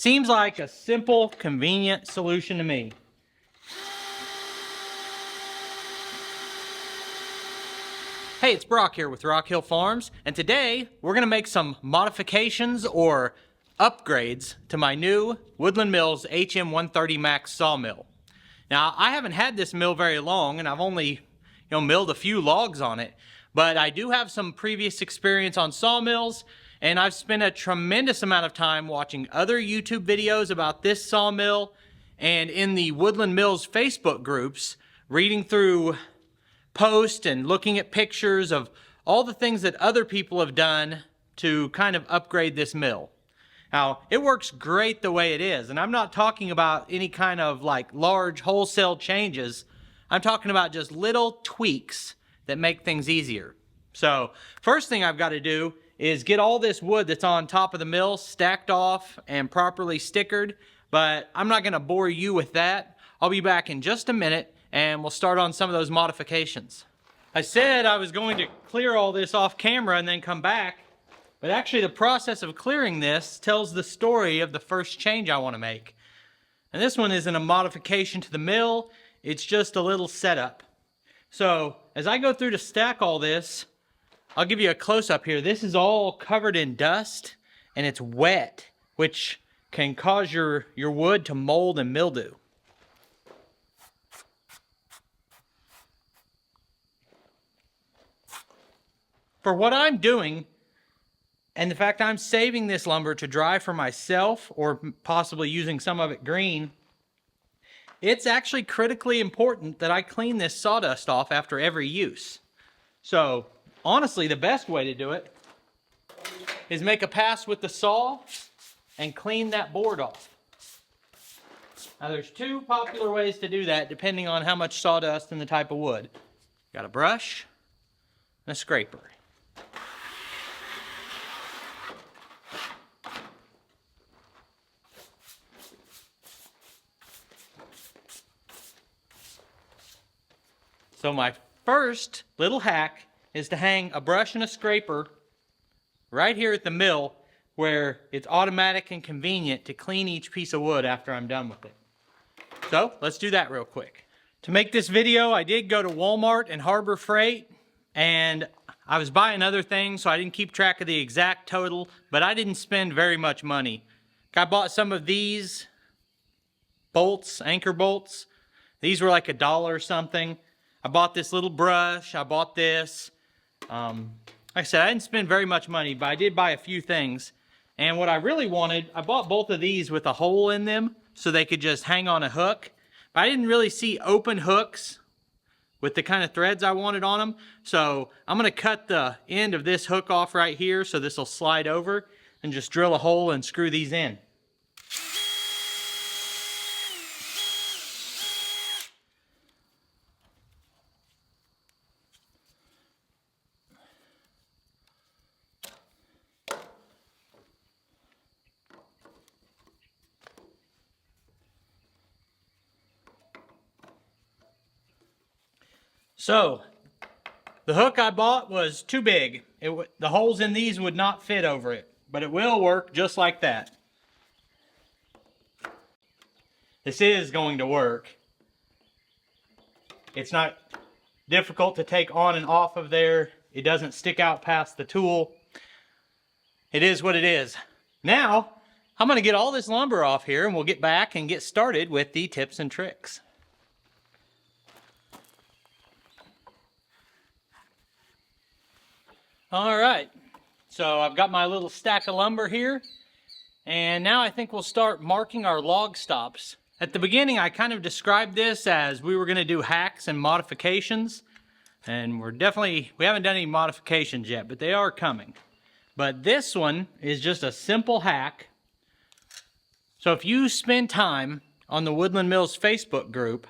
Seems like a simple, convenient solution to me. Hey, it's Brock here with Rock Hill Farms, and today we're going to make some modifications or upgrades to my new Woodland Mills HM130 Max sawmill. Now, I haven't had this mill very long, and I've only milled a few logs on it, but I do have some previous experience on sawmills, and I've spent a tremendous amount of time watching other YouTube videos about this sawmill, and in the Woodland Mills Facebook groups, reading through posts and looking at pictures of all the things that other people have done to kind of upgrade this mill. Now, it works great the way it is, and I'm not talking about any kind of like large wholesale changes. I'm talking about just little tweaks that make things easier. So, first thing I've got to do is get all this wood that's on top of the mill stacked off and properly stickered, but I'm not going to bore you with that. I'll be back in just a minute and we'll start on some of those modifications. I said I was going to clear all this off camera and then come back, but actually the process of clearing this tells the story of the first change I want to make. And this one isn't a modification to the mill, it's just a little setup. So as I go through to stack all this, I'll give you a close-up here. This is all covered in dust and it's wet, which can cause your wood to mold and mildew. For what I'm doing, and the fact I'm saving this lumber to dry for myself or possibly using some of it green, it's actually critically important that I clean this sawdust off after every use. So honestly, the best way to do it is make a pass with the saw and clean that board off. Now there's two popular ways to do that depending on how much sawdust and the type of wood. Got a brush and a scraper. So my first little hack is to hang a brush and a scraper right here at the mill where it's automatic and convenient to clean each piece of wood after I'm done with it. So let's do that real quick. To make this video, I did go to Walmart and Harbor Freight, and I was buying other things, so I didn't keep track of the exact total, but I didn't spend very much money. I bought some of these bolts, anchor bolts. These were like $1 or something. I bought this little brush, I bought this. Like I said, I didn't spend very much money, but I did buy a few things. And what I really wanted, I bought both of these with a hole in them so they could just hang on a hook. But I didn't really see open hooks with the kind of threads I wanted on them. So I'm gonna cut the end of this hook off right here so this will slide over and just drill a hole and screw these in. So, the hook I bought was too big. The holes in these would not fit over it, but it will work just like that. This is going to work. It's not difficult to take on and off of there. It doesn't stick out past the tool. It is what it is. Now, I'm going to get all this lumber off here and we'll get back and get started with the tips and tricks. All right, so I've got my little stack of lumber here, and now I think we'll start marking our log stops. At the beginning, I kind of described this as we were going to do hacks and modifications, and we haven't done any modifications yet, but they are coming. But this one is just a simple hack. So if you spend time on the Woodland Mills Facebook group,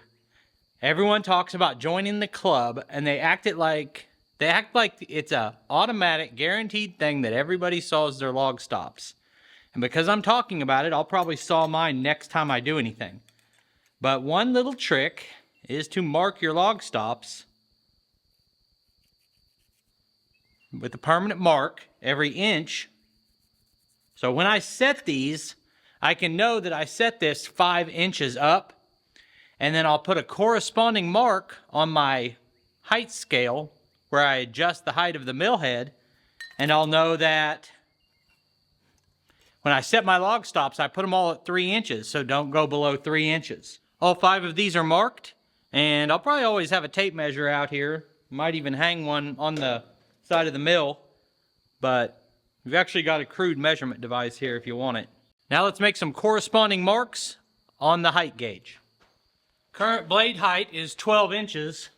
everyone talks about joining the club, and they act like it's a automatic, guaranteed thing that everybody saws their log stops. And because I'm talking about it, I'll probably saw mine next time I do anything. But one little trick is to mark your log stops with a permanent mark every inch. So when I set these, I can know that I set this 5 inches up, and then I'll put a corresponding mark on my height scale where I adjust the height of the mill head, and I'll know that when I set my log stops, I put them all at 3 inches, so don't go below 3 inches. All 5 of these are marked, and I'll probably always have a tape measure out here. Might even hang one on the side of the mill, but we've actually got a crude measurement device here if you want it. Now let's make some corresponding marks on the height gauge. Current blade height is 12 inches,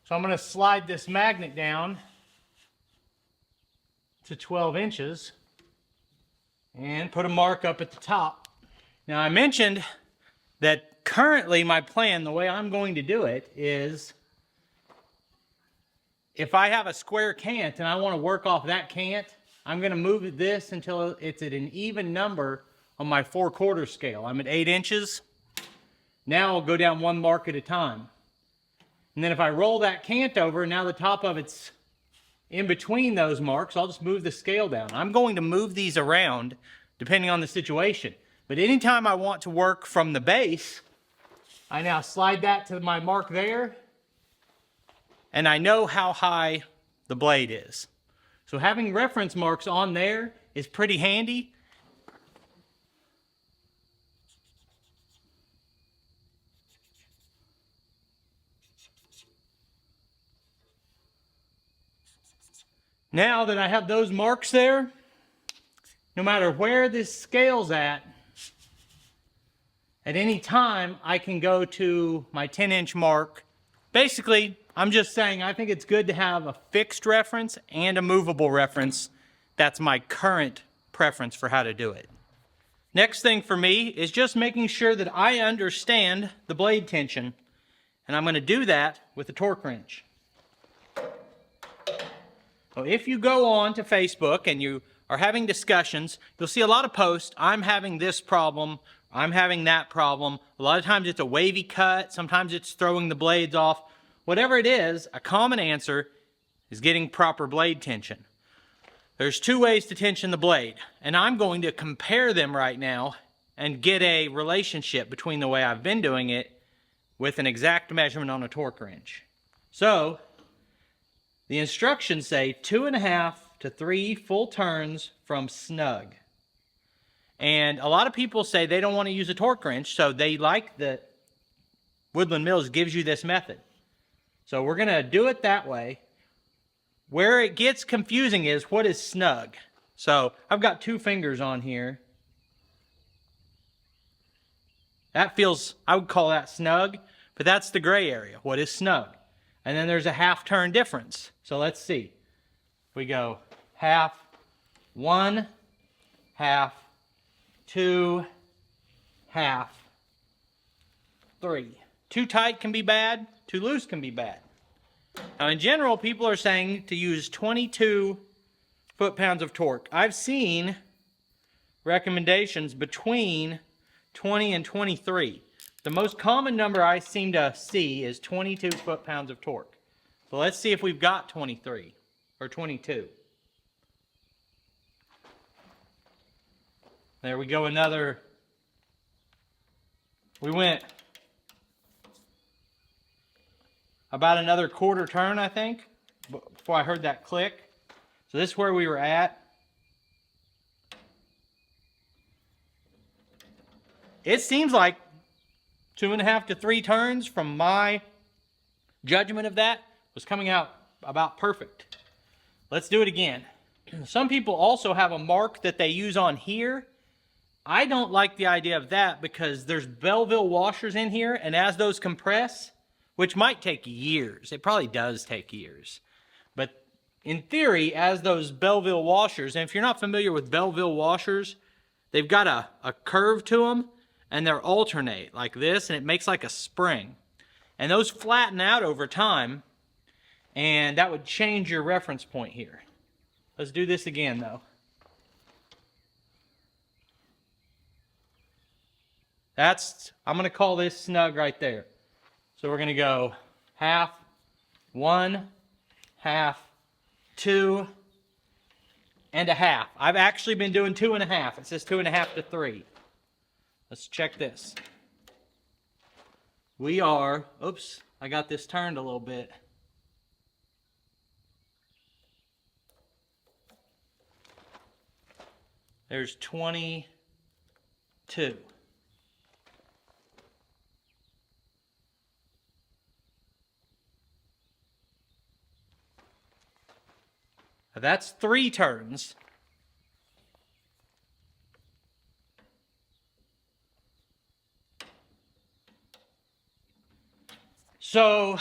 so I'm going to slide this magnet down to 12 inches and put a mark up at the top. Now I mentioned that currently my plan, the way I'm going to do it, is if I have a square cant and I want to work off that cant, I'm going to move this until it's at an even number on my 4/4 scale. I'm at 8 inches. Now I'll go down 1 mark at a time. And then if I roll that cant over, now the top of it's in between those marks, I'll just move the scale down. I'm going to move these around depending on the situation. But anytime I want to work from the base, I now slide that to my mark there, and I know how high the blade is. So having reference marks on there is pretty handy. Now that I have those marks there, no matter where this scale's at any time I can go to my 10-inch mark. Basically, I'm just saying I think it's good to have a fixed reference and a movable reference. That's my current preference for how to do it. Next thing for me is just making sure that I understand the blade tension, and I'm going to do that with a torque wrench. So if you go on to Facebook and you are having discussions, you'll see a lot of posts, I'm having this problem, I'm having that problem. A lot of times it's a wavy cut, sometimes it's throwing the blades off. Whatever it is, a common answer is getting proper blade tension. There's 2 ways to tension the blade, and I'm going to compare them right now and get a relationship between the way I've been doing it with an exact measurement on a torque wrench. So, the instructions say 2.5 to 3 full turns from snug. And a lot of people say they don't want to use a torque wrench, so they like that Woodland Mills gives you this method. So we're going to do it that way. Where it gets confusing is, what is snug? So I've got 2 fingers on here. That feels, I would call that snug, but that's the gray area. What is snug? And then there's a half turn difference. So let's see. We go half, 1, half, 2, half, 3. Too tight can be bad, too loose can be bad. Now in general, people are saying to use 22 foot-pounds of torque. I've seen recommendations between 20 and 23. The most common number I seem to see is 22 foot-pounds of torque. So let's see if we've got 23 or 22. There we go, another. We went about another 1/4 turn, I think, before I heard that click. So this is where we were at. It seems like 2.5 to 3 turns from my judgment of that was coming out about perfect. Let's do it again. Some people also have a mark that they use on here. I don't like the idea of that because there's Belleville washers in here, and as those compress, which might take years, it probably does take years, but in theory, as those Belleville washers, and if you're not familiar with Belleville washers, they've got a curve to them, and they're alternate like this, and it makes like a spring. And those flatten out over time, and that would change your reference point here. Let's do this again though. I'm going to call this snug right there. So we're going to go half, 1, half, 2, and a half. I've actually been doing 2.5. It says 2.5 to 3. Let's check this. We are, oops, I got this turned a little bit. There's 22. Now that's 3 turns. So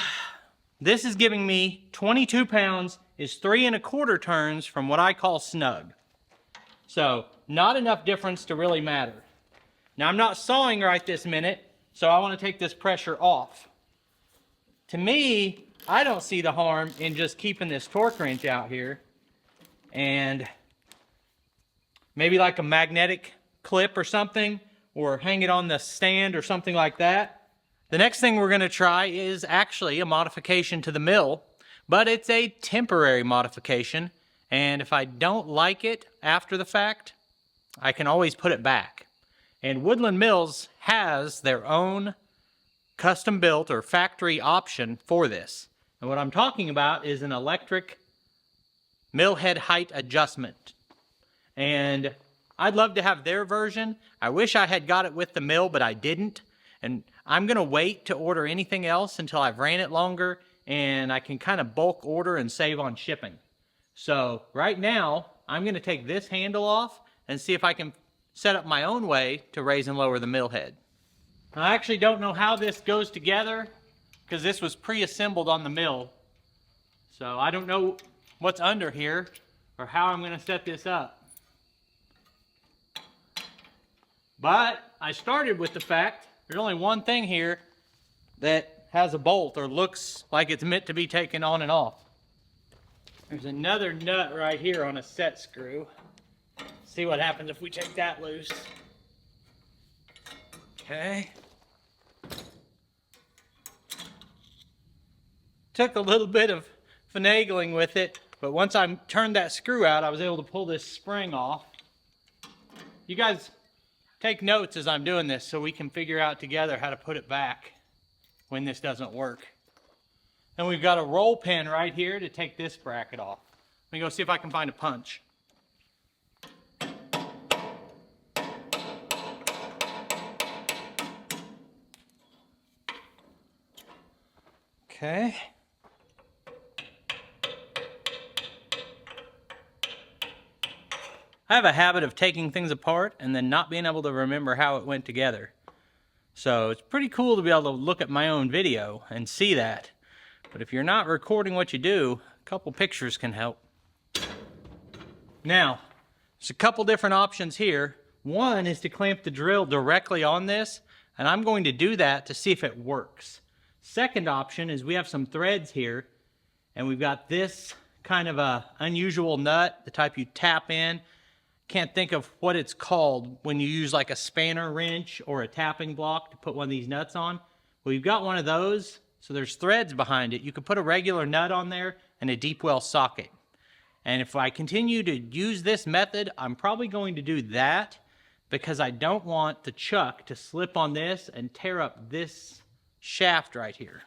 this is giving me 22 pounds is 3.25 turns from what I call snug. So not enough difference to really matter. Now I'm not sawing right this minute, so I want to take this pressure off. To me, I don't see the harm in just keeping this torque wrench out here and maybe like a magnetic clip or something, or hang it on the stand or something like that. The next thing we're going to try is actually a modification to the mill, but it's a temporary modification, and if I don't like it after the fact, I can always put it back. And Woodland Mills has their own custom built or factory option for this. And what I'm talking about is an electric mill head height adjustment. And I'd love to have their version. I wish I had got it with the mill, but I didn't. And I'm gonna wait to order anything else until I've ran it longer and I can kind of bulk order and save on shipping. So right now, I'm gonna take this handle off and see if I can set up my own way to raise and lower the mill head. I actually don't know how this goes together because this was pre-assembled on the mill. So I don't know what's under here or how I'm gonna set this up. But I started with the fact there's only one thing here that has a bolt or looks like it's meant to be taken on and off. There's another nut right here on a set screw. See what happens if we take that loose. Okay. Took a little bit of finagling with it, but once I turned that screw out, I was able to pull this spring off. You guys take notes as I'm doing this so we can figure out together how to put it back when this doesn't work. And we've got a roll pin right here to take this bracket off. Let me go see if I can find a punch. Okay. I have a habit of taking things apart and then not being able to remember how it went together. So it's pretty cool to be able to look at my own video and see that. But if you're not recording what you do, a couple pictures can help. Now, there's a couple different options here. One is to clamp the drill directly on this, and I'm going to do that to see if it works. Second option is we have some threads here, and we've got this kind of a unusual nut, the type you tap in. Can't think of what it's called when you use like a spanner wrench or a tapping block to put one of these nuts on. Well, you've got one of those, so there's threads behind it. You could put a regular nut on there and a deep well socket. And if I continue to use this method, I'm probably going to do that because I don't want the chuck to slip on this and tear up this shaft right here.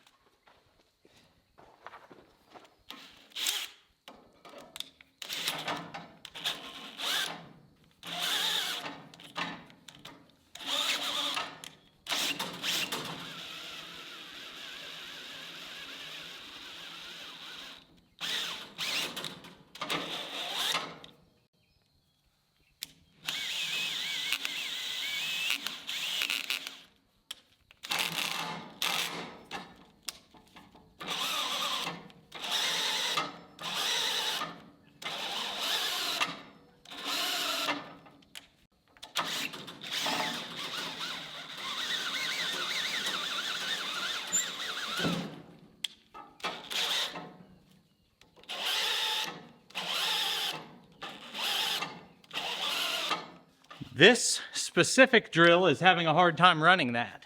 This specific drill is having a hard time running that.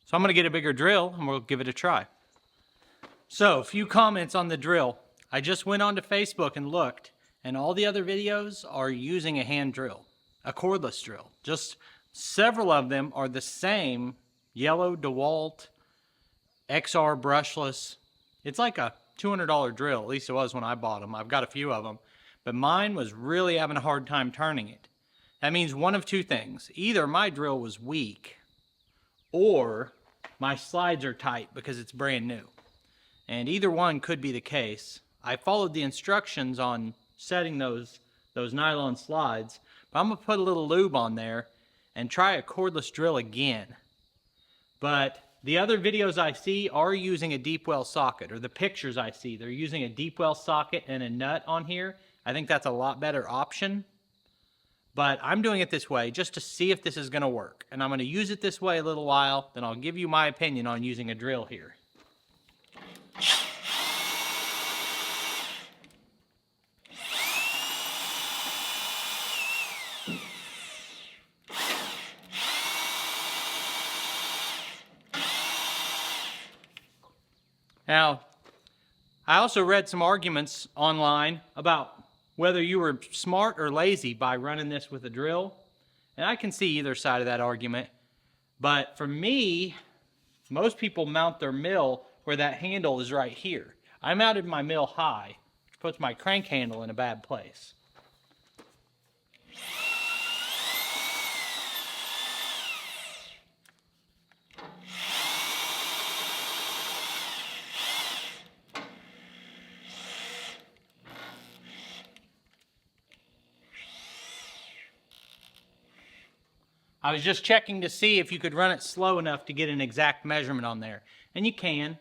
So I'm gonna get a bigger drill and we'll give it a try. So, a few comments on the drill. I just went onto Facebook and looked, and all the other videos are using a hand drill, a cordless drill. Just several of them are the same yellow DeWalt XR brushless. It's like a $200 drill, at least it was when I bought them. I've got a few of them, but mine was really having a hard time turning it. That means one of two things. Either my drill was weak or my slides are tight because it's brand new. And either one could be the case. I followed the instructions on setting those nylon slides, but I'm gonna put a little lube on there and try a cordless drill again. But the other videos I see are using a deep well socket, or the pictures I see, they're using a deep well socket and a nut on here. I think that's a lot better option. But I'm doing it this way just to see if this is gonna work. And I'm gonna use it this way a little while, then I'll give you my opinion on using a drill here. Now, I also read some arguments online about whether you were smart or lazy by running this with a drill. And I can see either side of that argument. But for me, most people mount their mill where that handle is right here. I mounted my mill high, which puts my crank handle in a bad place. I was just checking to see if you could run it slow enough to get an exact measurement on there. And you can.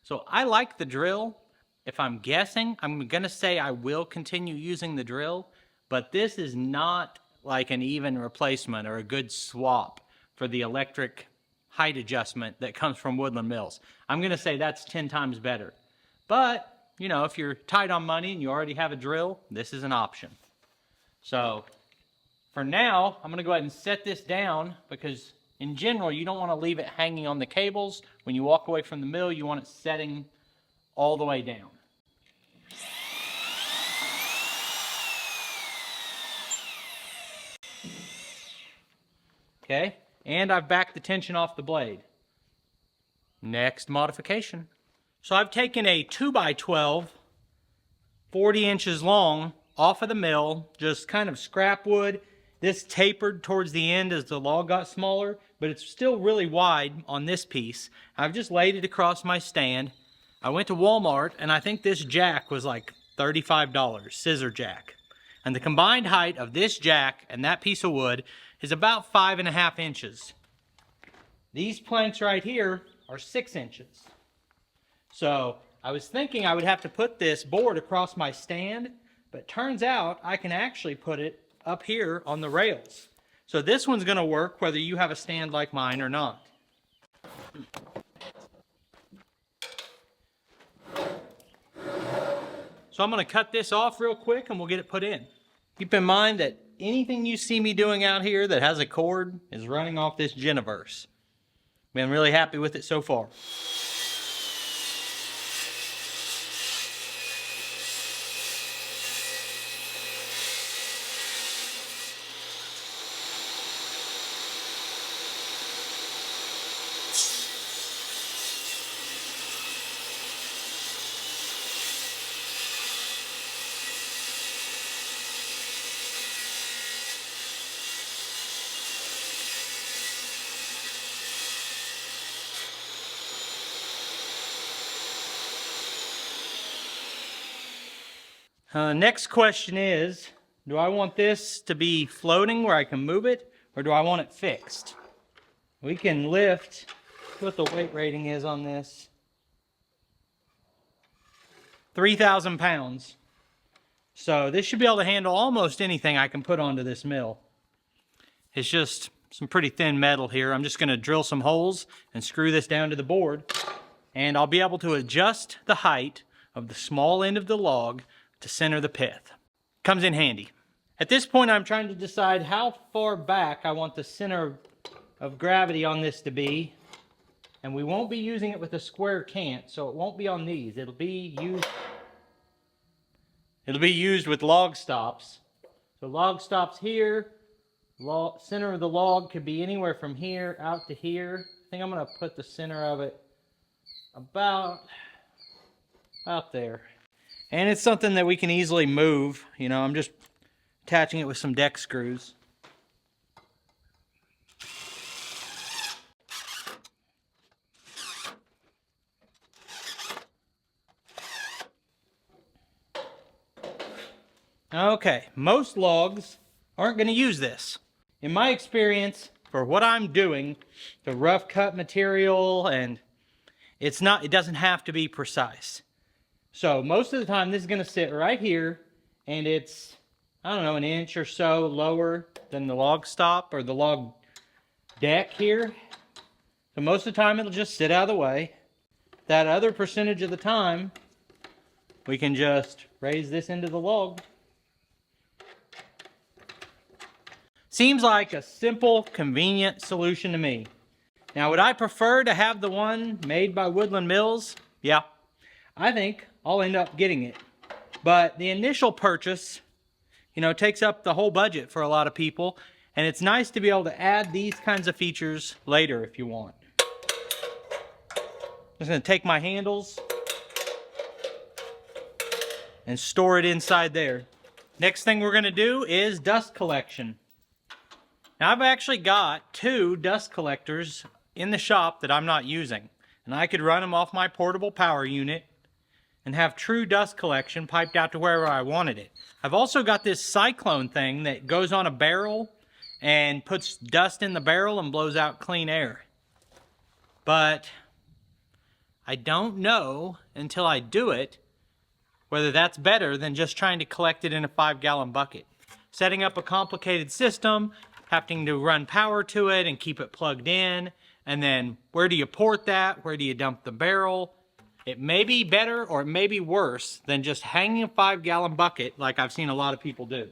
So I like the drill. If I'm guessing, I'm gonna say I will continue using the drill, but this is not like an even replacement or a good swap for the electric height adjustment that comes from Woodland Mills. I'm gonna say that's 10 times better. But, you know, if you're tight on money and you already have a drill, this is an option. So, for now, I'm going to go ahead and set this down because in general, you don't want to leave it hanging on the cables. When you walk away from the mill, you want it setting all the way down. Okay, and I've backed the tension off the blade. Next modification. So I've taken a 2x12, 40 inches long, off of the mill, just kind of scrap wood. This tapered towards the end as the log got smaller, but it's still really wide on this piece. I've just laid it across my stand. I went to Walmart, and I think this jack was like $35, scissor jack. And the combined height of this jack and that piece of wood is about 5.5 inches. These planks right here are 6 inches. So I was thinking I would have to put this board across my stand, but turns out I can actually put it up here on the rails. So this one's going to work whether you have a stand like mine or not. So I'm going to cut this off real quick and we'll get it put in. Keep in mind that anything you see me doing out here that has a cord is running off this Geniverse. Been really happy with it so far. Next question is, do I want this to be floating where I can move it, or do I want it fixed? We can lift, what the weight rating is on this, 3,000 pounds. So this should be able to handle almost anything I can put onto this mill. It's just some pretty thin metal here. I'm just going to drill some holes and screw this down to the board, and I'll be able to adjust the height of the small end of the log to center the pith. Comes in handy. At this point, I'm trying to decide how far back I want the center of gravity on this to be, and we won't be using it with a square cant, so it won't be on these. It'll be It'll be used with log stops. So log stops here. Center of the log could be anywhere from here out to here. I think I'm going to put the center of it about there. And it's something that we can easily move. You know, I'm just attaching it with some deck screws. Okay, most logs aren't going to use this. In my experience, for what I'm doing, the rough cut material, and it doesn't have to be precise. So most of the time this is going to sit right here, and it's, I don't know, an inch or so lower than the log stop or the log deck here. So most of the time it'll just sit out of the way. That other percentage of the time, we can just raise this into the log. Seems like a simple, convenient solution to me. Now, would I prefer to have the one made by Woodland Mills? Yeah, I think I'll end up getting it. But the initial purchase, you know, takes up the whole budget for a lot of people, and it's nice to be able to add these kinds of features later if you want. I'm just going to take my handles and store it inside there. Next thing we're going to do is dust collection. Now, I've actually got 2 dust collectors in the shop that I'm not using, and I could run them off my portable power unit and have true dust collection piped out to wherever I wanted it. I've also got this cyclone thing that goes on a barrel and puts dust in the barrel and blows out clean air. But I don't know until I do it whether that's better than just trying to collect it in a 5-gallon bucket. Setting up a complicated system, having to run power to it and keep it plugged in, and then where do you port that? Where do you dump the barrel? It may be better or it may be worse than just hanging a 5-gallon bucket like I've seen a lot of people do.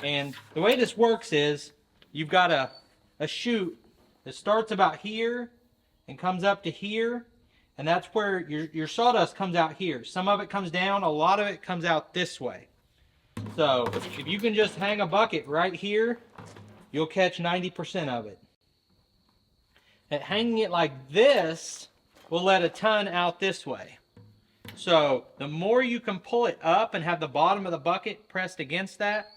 And the way this works is you've got a chute that starts about here and comes up to here, and that's where your sawdust comes out here. Some of it comes down, a lot of it comes out this way. So if you can just hang a bucket right here, you'll catch 90% of it. And hanging it like this will let a ton out this way. So the more you can pull it up and have the bottom of the bucket pressed against that,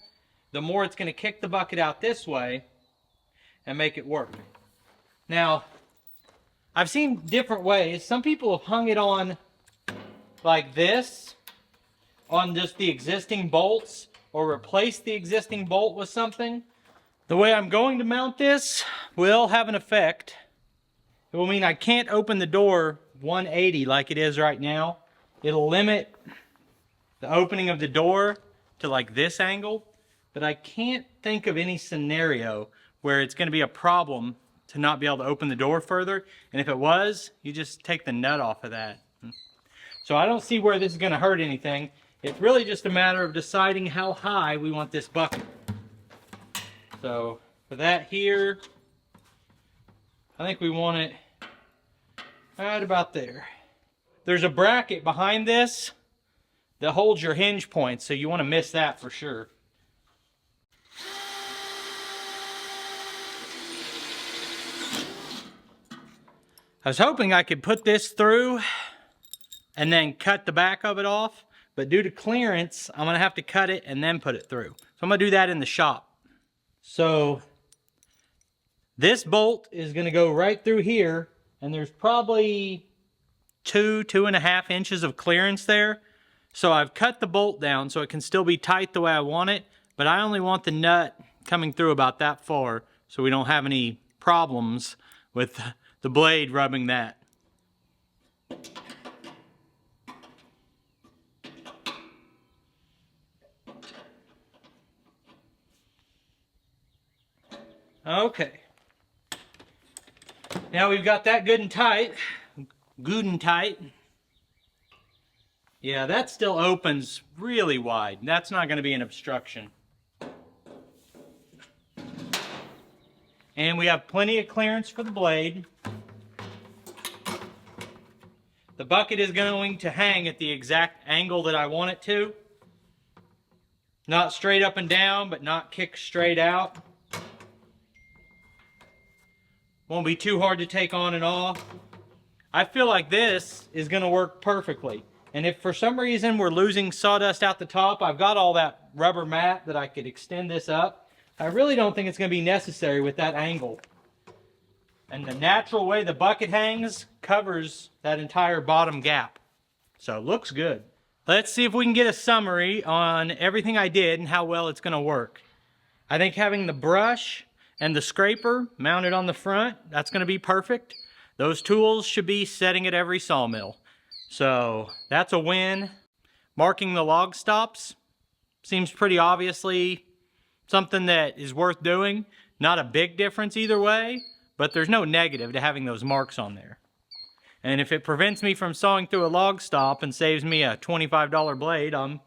the more it's going to kick the bucket out this way and make it work. Now, I've seen different ways. Some people have hung it on like this, on just the existing bolts, or replaced the existing bolt with something. The way I'm going to mount this will have an effect. It will mean I can't open the door 180 like it is right now. It'll limit the opening of the door to like this angle, but I can't think of any scenario where it's going to be a problem to not be able to open the door further. And if it was, you just take the nut off of that. So I don't see where this is going to hurt anything. It's really just a matter of deciding how high we want this bucket. So for that here, I think we want it right about there. There's a bracket behind this that holds your hinge points, so you want to miss that for sure. I was hoping I could put this through and then cut the back of it off, but due to clearance, I'm going to have to cut it and then put it through. So I'm going to do that in the shop. So this bolt is going to go right through here, and there's probably 2.5 inches of clearance there. So I've cut the bolt down so it can still be tight the way I want it, but I only want the nut coming through about that far so we don't have any problems with the blade rubbing that. Okay. Now we've got that good and tight. Good and tight. Yeah, that still opens really wide. That's not going to be an obstruction. And we have plenty of clearance for the blade. The bucket is going to hang at the exact angle that I want it to. Not straight up and down, but not kick straight out. Won't be too hard to take on and off. I feel like this is going to work perfectly. And if for some reason we're losing sawdust out the top, I've got all that rubber mat that I could extend this up. I really don't think it's going to be necessary with that angle. And the natural way the bucket hangs covers that entire bottom gap. So it looks good. Let's see if we can get a summary on everything I did and how well it's going to work. I think having the brush and the scraper mounted on the front, that's going to be perfect. Those tools should be setting at every sawmill. So that's a win. Marking the log stops seems pretty obviously something that is worth doing. Not a big difference either way, but there's no negative to having those marks on there. And if it prevents me from sawing through a log stop and saves me a $25 blade, I'm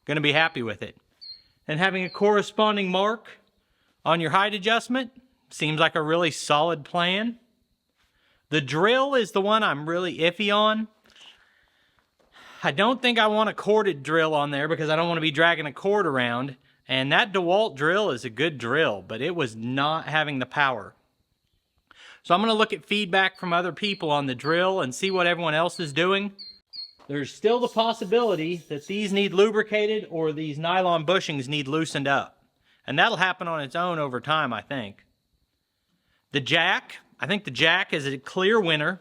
going to be happy with it. And having a corresponding mark on your height adjustment seems like a really solid plan. The drill is the one I'm really iffy on. I don't think I want a corded drill on there because I don't want to be dragging a cord around. And that DeWalt drill is a good drill, but it was not having the power. So I'm going to look at feedback from other people on the drill and see what everyone else is doing. There's still the possibility that these need lubricated or these nylon bushings need loosened up. And that'll happen on its own over time, I think. The jack, I think the jack is a clear winner.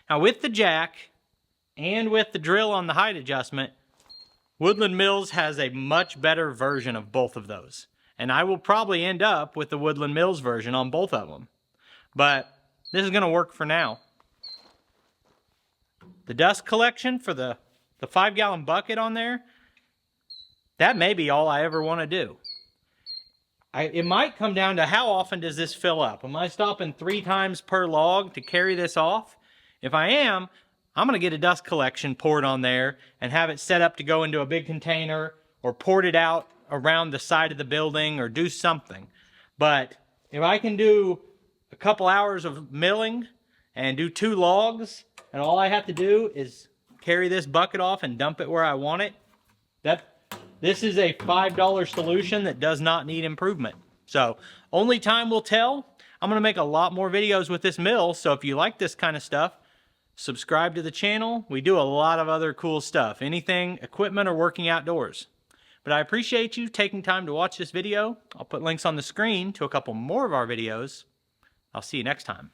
Now with the jack and with the drill on the height adjustment, Woodland Mills has a much better version of both of those. And I will probably end up with the Woodland Mills version on both of them. But this is going to work for now. The dust collection for the 5-gallon bucket on there, that may be all I ever want to do. It might come down to how often does this fill up. Am I stopping 3 times per log to carry this off? If I am, I'm going to get a dust collection poured on there and have it set up to go into a big container or poured it out around the side of the building or do something. But if I can do a couple hours of milling and do 2 logs and all I have to do is carry this bucket off and dump it where I want it, this is a $5 solution that does not need improvement. So only time will tell. I'm going to make a lot more videos with this mill, so if you like this kind of stuff, subscribe to the channel. We do a lot of other cool stuff, anything equipment or working outdoors. But I appreciate you taking time to watch this video. I'll put links on the screen to a couple more of our videos. I'll see you next time.